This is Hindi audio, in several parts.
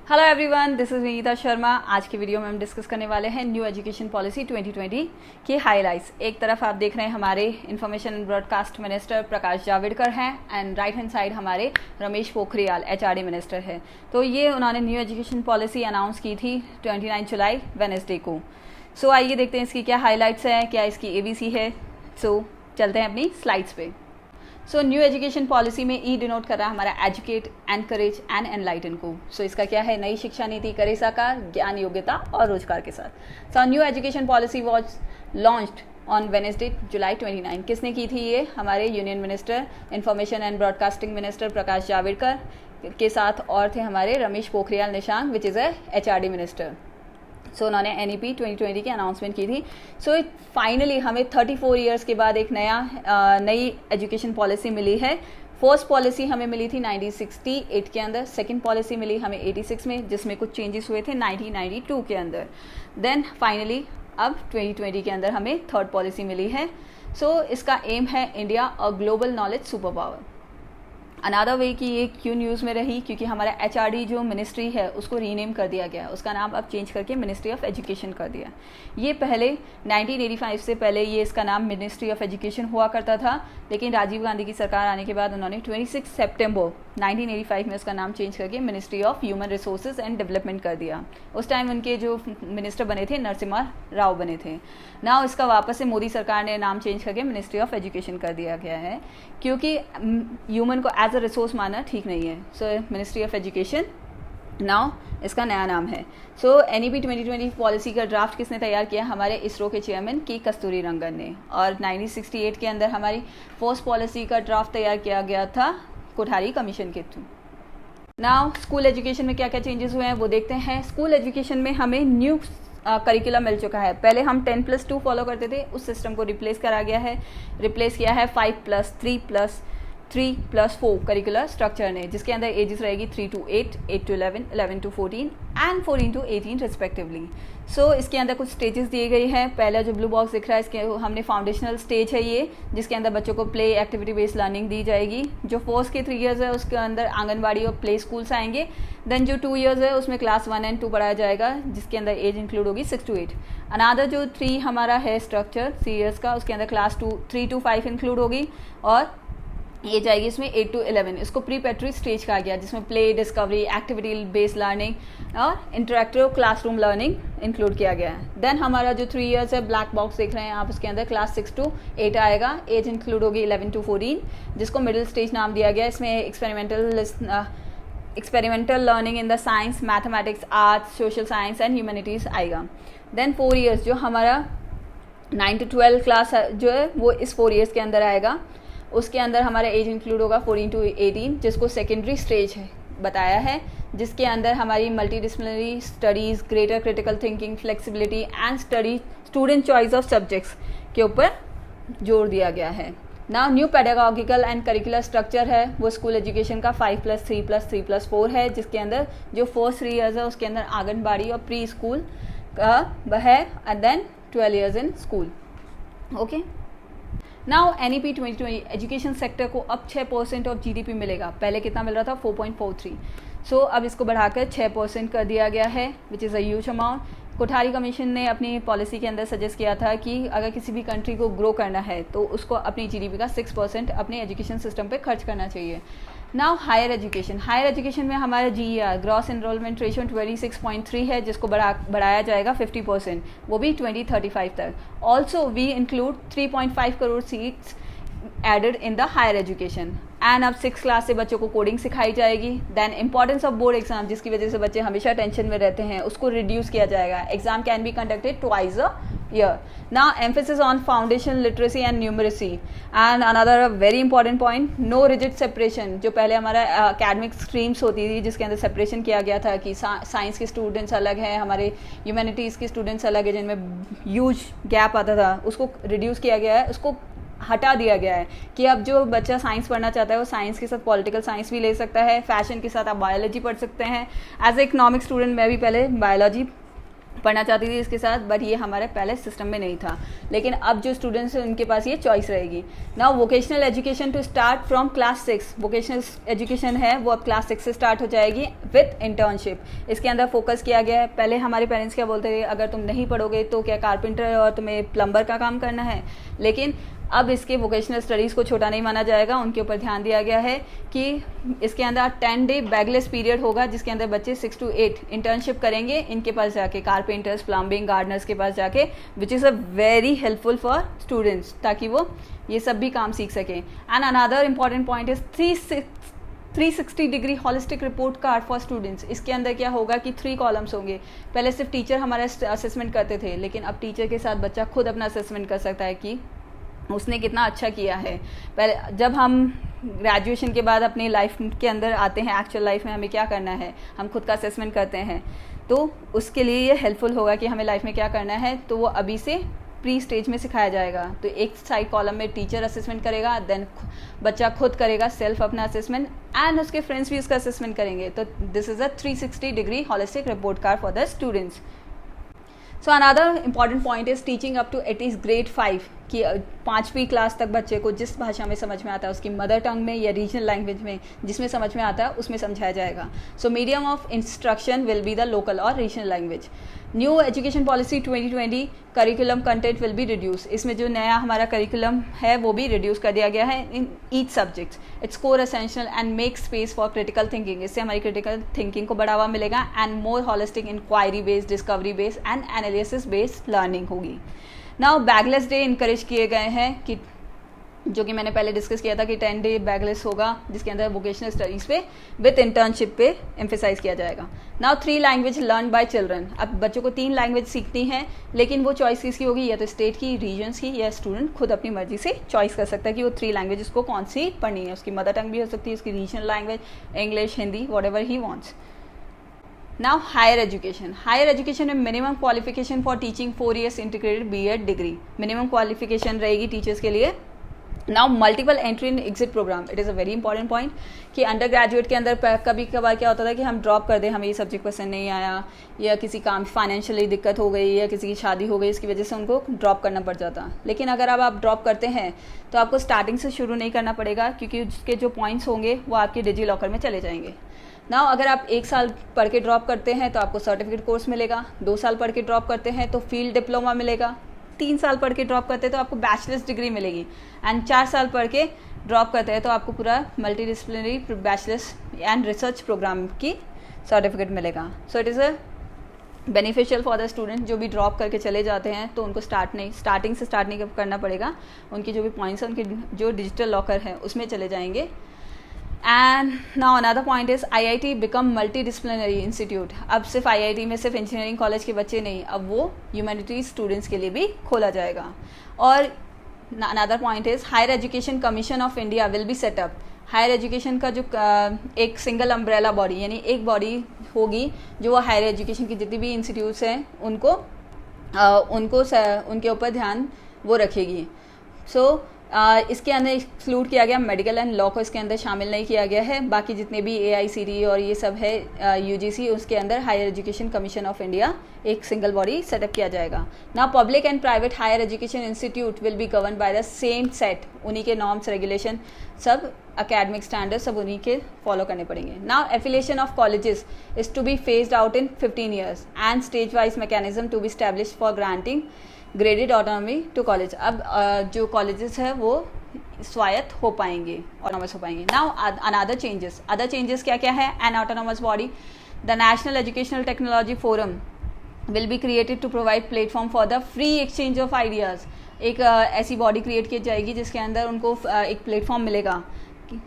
Hello everyone, this is Vinita Sharma. आज की वीडियो में हम डिस्कस करने वाले हैं न्यू एजुकेशन पॉलिसी 2020 की हाइलाइट्स। एक तरफ आप देख रहे हैं हमारे information and broadcast minister Prakash Javadekar हैं एंड राइट हैंड साइड हमारे रमेश पोखरियाल एचआरडी मिनिस्टर है। तो ये उन्होंने न्यू एजुकेशन पॉलिसी अनाउंस की थी 29 जुलाई वेडनेसडे को। सो आइए देखते हैं इसकी क्या हाईलाइट्स हैं, क्या इसकी ABC है। सो चलते हैं अपनी स्लाइड्स पे। सो न्यू एजुकेशन पॉलिसी में ई डिनोट कर रहा है हमारा एजुकेट, एनकरेज एंड एनलाइटन को। सो इसका क्या है, नई शिक्षा नीति करे साकार ज्ञान, योग्यता और रोजगार के साथ। So new education policy was launched on Wednesday July 29। किसने की थी ये? हमारे union minister information and broadcasting minister Prakash Javadekar के साथ और थे हमारे Ramesh Pokhriyal Nishank which is HRD minister. So उन्होंने NEP 2020 की अनाउंसमेंट की थी। सो फाइनली हमें 34 ईयर्स के बाद एक नई एजुकेशन पॉलिसी मिली है। फर्स्ट पॉलिसी हमें मिली थी 1968 के अंदर, सेकंड पॉलिसी मिली हमें 86 में, जिसमें कुछ चेंजेस हुए थे 1992 के अंदर। देन फाइनली अब 2020 के अंदर हमें थर्ड पॉलिसी मिली है। सो इसका एम है India a global knowledge super power. Another way कि ये क्यों न्यूज़ में रही, क्योंकि हमारा HRD जो मिनिस्ट्री है उसको रीनेम कर दिया गया, उसका नाम अब चेंज करके मिनिस्ट्री ऑफ एजुकेशन कर दिया। ये पहले 1985 से पहले ये इसका नाम मिनिस्ट्री ऑफ एजुकेशन हुआ करता था, लेकिन राजीव गांधी की सरकार आने के बाद उन्होंने 26 सितंबर 1985 में उसका नाम चेंज करके ministry of human resources and development कर दिया। उस टाइम उनके जो मिनिस्टर बने थे नरसिम्हा राव बने थे। नाउ इसका वापस से मोदी सरकार ने नाम चेंज करके मिनिस्ट्री ऑफ एजुकेशन कर दिया गया है, क्योंकि ह्यूमन को एज अ रिसोर्स मानना ठीक नहीं है। सो मिनिस्ट्री ऑफ एजुकेशन नाउ इसका नया नाम है। सो NEP 2020 पॉलिसी का ड्राफ्ट किसने तैयार किया? हमारे इसरो के चेयरमैन के कस्तूरी रंगन ने। और 1968 के अंदर हमारी फर्स्ट पॉलिसी का ड्राफ्ट तैयार किया गया था कोठारी कमीशन के थ्रू। नाउ स्कूल एजुकेशन में क्या क्या चेंजेस हुए हैं वो देखते हैं। स्कूल एजुकेशन में हमें न्यू करिकुलम मिल चुका है। पहले हम 10+2 फॉलो करते थे, उस सिस्टम को रिप्लेस किया है 5+3+3+4 करिकुलर स्ट्रक्चर ने, जिसके अंदर एजेस रहेगी 3 to 8, 8 to 11, 11 to 14 and 14 to 18 respectively. सो इसके अंदर कुछ स्टेजेस दिए गई हैं। पहला जो ब्लू बॉक्स दिख रहा है इसके हमने फाउंडेशनल स्टेज है ये, जिसके अंदर बच्चों को प्ले एक्टिविटी बेस्ड लर्निंग दी जाएगी। जो फर्स्ट के 3 ईयर्स है उसके अंदर आंगनबाड़ी और प्ले स्कूल्स आएंगे। देन जो 2 ईयर्स है उसमें क्लास 1 and 2 पढ़ाया जाएगा, जिसके अंदर एज इंक्लूड होगी 6 to 8। अनादर जो 3 हमारा है स्ट्रक्चर 3 ईयर्स का, उसके अंदर क्लास 3 to 5 इंक्लूड होगी और ये जाएगी इसमें 8 to 11। इसको प्रीपेटरी स्टेज कहा गया, जिसमें play, discovery, activity based learning और इंटरेक्टिव क्लासरूम लर्निंग इंक्लूड किया गया है। देन हमारा जो 3 ईयर्स है ब्लैक बॉक्स देख रहे हैं आप, उसके अंदर क्लास 6 to 8 आएगा, एज इंक्लूड होगी 11 to 14, जिसको मिडिल स्टेज नाम दिया गया। इसमें experimental learning in the science, mathematics, arts, social science and humanities आएगा। देन 4 ईयर्स जो हमारा 9 to 12 क्लास जो है वो इस 4 ईयर्स के अंदर आएगा। उसके अंदर हमारा एज इंक्लूड होगा 14 to 18, जिसको सेकेंडरी स्टेज है बताया है, जिसके अंदर हमारी multidisciplinary studies, greater critical thinking, flexibility and student choice of subjects के ऊपर जोर दिया गया है। Now new pedagogical and curricular structure है वो स्कूल एजुकेशन का 5+3+3+4 है, जिसके अंदर जो फर्स्ट 3 ईयर्स है उसके अंदर आंगनबाड़ी और प्री स्कूल का है and then 12 years in school. Okay, now NEP 2020 education sector को अब 6% ऑफ GDP मिलेगा। पहले कितना मिल रहा था? 4.43। सो अब इसको बढ़ाकर 6% कर दिया गया है, which is a huge amount. Kothari commission ने अपनी पॉलिसी के अंदर सजेस्ट किया था कि अगर किसी भी कंट्री को ग्रो करना है तो उसको अपनी GDP का 6% अपने एजुकेशन सिस्टम पे खर्च करना चाहिए। नाउ हायर एजुकेशन में हमारा GER ग्रॉस एनरोलमेंट रेशियो 26.3 है, जिसको बढ़ाया जाएगा 50%, वो भी 2035 तक। Also we include 3.5 crore seats added in the higher education and अब 6 क्लास से बच्चों को कोडिंग सिखाई जाएगी। Then importance of board exam, जिसकी वजह से बच्चे हमेशा टेंशन में रहते हैं, उसको रिड्यूस किया जाएगा। Exam can be conducted twice a year. Now emphasis on foundation literacy and numeracy and another very important point, no rigid separation। जो पहले हमारा academic streams होती थी जिसके अंदर separation किया गया था कि साइंस के स्टूडेंट्स अलग हैं, हमारे ह्यूमैनिटीज़ के स्टूडेंट्स अलग है, जिनमें ह्यूज गैप आता था, उसको रिड्यूस किया गया है, उसको हटा दिया गया है कि अब जो बच्चा साइंस पढ़ना चाहता है वो साइंस के साथ पॉलिटिकल साइंस भी ले सकता है, फैशन के साथ आप बायोलॉजी पढ़ सकते हैं। एज ए इकोनॉमिक स्टूडेंट मैं भी पहले बायोलॉजी पढ़ना चाहती थी इसके साथ, बट ये हमारे पहले सिस्टम में नहीं था। लेकिन अब जो स्टूडेंट्स हैं उनके पास ये चॉइस रहेगी। Now vocational education to start from class 6, vocational education है वो अब क्लास 6 से स्टार्ट हो जाएगी विथ इंटर्नशिप। इसके अंदर फोकस किया गया है। पहले हमारे पेरेंट्स क्या बोलते थे, अगर तुम नहीं पढ़ोगे तो क्या कारपेंटर और तुम्हें प्लम्बर का काम करना है, लेकिन अब इसके वोकेशनल स्टडीज़ को छोटा नहीं माना जाएगा, उनके ऊपर ध्यान दिया गया है कि इसके अंदर 10 डे बैगलेस पीरियड होगा, जिसके अंदर बच्चे 6 to 8 इंटर्नशिप करेंगे इनके पास जाके, कारपेंटर्स, प्लम्बिंग, गार्डनर्स के पास जाके, which is a very helpful for students, ताकि वो ये सब भी काम सीख सकें। And another important point is 360 degree holistic report card for students. इसके अंदर क्या होगा कि 3 कॉलम्स होंगे। पहले सिर्फ टीचर हमारा असेसमेंट करते थे, लेकिन अब टीचर के साथ बच्चा खुद अपना असेसमेंट कर सकता है कि उसने कितना अच्छा किया है। पहले जब हम ग्रेजुएशन के बाद अपनी लाइफ के अंदर आते हैं, एक्चुअल लाइफ में हमें क्या करना है, हम खुद का असेसमेंट करते हैं, तो उसके लिए ये हेल्पफुल होगा कि हमें लाइफ में क्या करना है, तो वो अभी से प्री स्टेज में सिखाया जाएगा। तो एक साइड कॉलम में टीचर असेसमेंट करेगा, देन बच्चा खुद करेगा सेल्फ अपना असेसमेंट, एंड उसके फ्रेंड्स भी उसका असेसमेंट करेंगे। तो this is a 360 degree holistic report card for the students. So another important point is teaching up to at least grade 5, कि 5वीं क्लास तक बच्चे को जिस भाषा में समझ में आता है, उसकी मदर टंग में या रीजनल लैंग्वेज में जिसमें समझ में आता है उसमें समझाया जाएगा। So medium of instruction will be the local और regional language. New education policy 2020 curriculum content will be reduce. इसमें जो नया हमारा करिकुलम है वो भी रिड्यूस कर दिया गया है in each subjects. It's core essential and make space for critical thinking. इससे हमारी क्रिटिकल थिंकिंग को बढ़ावा मिलेगा and more holistic inquiry based, discovery based and analysis based learning होगी। नाउ बैगलेस डे इनकरेज किए गए हैं, कि जो कि मैंने पहले डिस्कस किया था कि 10 डे बैगलेस होगा, जिसके अंदर वोकेशनल स्टडीज़ पे विथ इंटर्नशिप पे एम्फेसाइज किया जाएगा। Now 3 language learn by children. अब बच्चों को 3 लैंग्वेज सीखनी है, लेकिन वो चॉइस किसकी होगी, या तो स्टेट की, रीजन्स की, या स्टूडेंट खुद अपनी मर्जी से चॉइस कर सकता है कि वो 3 लैंग्वेज उसको कौन सी पढ़नी है। उसकी मदर टंग भी हो सकती है, उसकी regional language, English, Hindi, whatever he wants. Now higher education. Higher education में minimum qualification for teaching 4 years integrated BEd degree minimum qualification रहेगी टीचर्स के लिए। Now multiple entry in exit programme. It is a very important point कि अंडर ग्रेजुएट के अंदर कभी कभार क्या होता था कि हम ड्रॉप कर दें, हमें ये सब्जेक्ट पसंद नहीं आया, या किसी काम फाइनेंशियली दिक्कत हो गई, या किसी की शादी हो गई, इसकी वजह से उनको ड्रॉप करना पड़ जाता। लेकिन अगर अब आप ड्रॉप करते हैं तो आपको स्टार्टिंग से शुरू नहीं करना पड़ेगा, क्योंकि उसके जो पॉइंट्स होंगे वो आपके डिजी लॉकर में चले जाएंगे। नाउ अगर आप 1 साल पढ़ के ड्रॉप करते हैं तो आपको सर्टिफिकेट कोर्स मिलेगा, 2 साल पढ़ के ड्रॉप करते हैं तो फील्ड डिप्लोमा मिलेगा, 3 साल पढ़ के ड्रॉप करते हैं तो आपको बैचलर्स डिग्री मिलेगी, एंड 4 साल पढ़ के ड्रॉप करते हैं तो आपको पूरा multi disciplinary bachelors and research program की सर्टिफिकेट मिलेगा। So it is a beneficial for the student. जो भी ड्रॉप करके चले जाते हैं तो उनको स्टार्टिंग से स्टार्ट नहीं करना पड़ेगा, उनकी जो भी पॉइंट्स हैं उनके जो डिजिटल लॉकर है उसमें चले जाएंगे। And now another point is IIT become multi disciplinary institute. अब सिर्फ IIT में सिर्फ इंजीनियरिंग कॉलेज के बच्चे नहीं, अब वो ह्यूमैनिटीज स्टूडेंट्स के लिए भी खोला जाएगा। और another point is higher education commission of India will be setup. Higher education का जो एक सिंगल अम्ब्रेला बॉडी, यानी एक बॉडी होगी जो वो हायर एजुकेशन की जितनी भी इंस्टीट्यूट्स हैं उनको उनके ऊपर ध्यान वो रखेगी। सो इसके अंदर एक्सक्लूड किया गया मेडिकल एंड लॉ को, इसके अंदर शामिल नहीं किया गया है। बाकी जितने भी AICTE और ये सब है UGC, उसके अंदर higher education commission of India एक सिंगल बॉडी सेटअप किया जाएगा। Now public and private higher education institute will be govern by the same set. उन्हीं के नॉर्म्स, रेगुलेशन, सब अकेडमिक स्टैंडर्ड सब उन्हीं के फॉलो करने पड़ेंगे। Now affiliation of colleges is to be phased out in 15 years and stage wise mechanism to be establish for granting graded autonomy to college. अब जो कॉलेजेस है वो स्वायत्त हो पाएंगे, ऑटोनॉमस हो पाएंगे। नाउ अदर चेंजेस क्या क्या है। An autonomous body, the national educational technology forum will be created to provide platform for the free exchange of ideas. एक ऐसी बॉडी क्रिएट की जाएगी जिसके अंदर उनको एक प्लेटफॉर्म मिलेगा।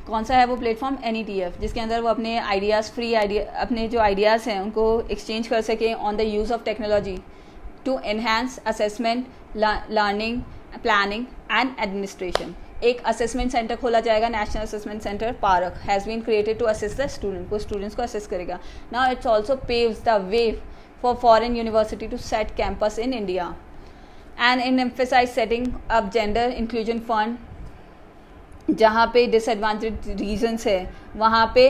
कौन सा है वो प्लेटफॉर्म? NETF, जिसके अंदर वो अपने आइडियाज़, अपने जो आइडियाज़ हैं उनको एक्सचेंज कर सकें on the use of technology to enhance assessment, learning, planning and administration। एक असेसमेंट सेंटर खोला जाएगा, national assessment centre park has been created to assist the student, को स्टूडेंट्स को असिस्ट करेगा। Now it's also paves the way for foreign university to set campus in India and in emphasise setting up gender inclusion fund. जहाँ पे डिसएडवांटेज रीजन्स है वहाँ पे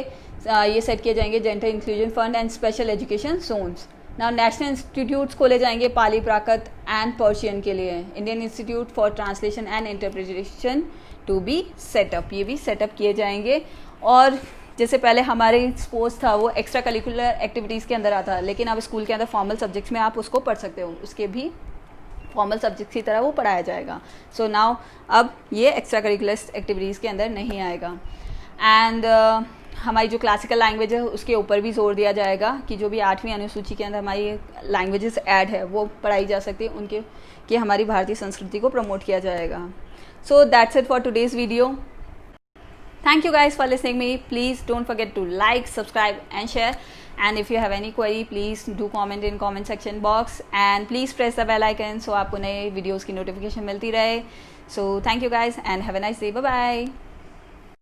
ये सेट किए जाएंगे gender inclusion fund and special education zones. Now national institutes खोले जाएंगे पाली, प्राकृत एंड पर्शियन के लिए. Indian institute for translation and interpretation to be setup, ये भी सेटअप किए जाएंगे. और जैसे पहले हमारे स्पोर्ट्स था वो एक्स्ट्रा करिकुलर एक्टिविटीज़ के अंदर आता, लेकिन अब स्कूल के अंदर फॉर्मल सब्जेक्ट्स में आप उसको पढ़ सकते हो, उसके भी फॉर्मल सब्जेक्ट्स की तरह वो पढ़ाया जाएगा. सो नाउ अब ये एक्स्ट्रा करिकुलर एक्टिविटीज़ के अंदर नहीं आएगा. एंड हमारी जो क्लासिकल लैंग्वेज है उसके ऊपर भी जोर दिया जाएगा कि जो भी 8वीं अनुसूची के अंदर हमारी लैंग्वेजेस ऐड है वो पढ़ाई जा सकती है, उनके कि हमारी भारतीय संस्कृति को प्रमोट किया जाएगा. So that's it for today's video. Thank you guys for listening me. Please don't forget to like, subscribe and share. And if you have any query, please do comment in comment section box. And please press the bell icon so आपको नए videos की notification मिलती रहे. So thank you guys and have a nice day. Bye bye.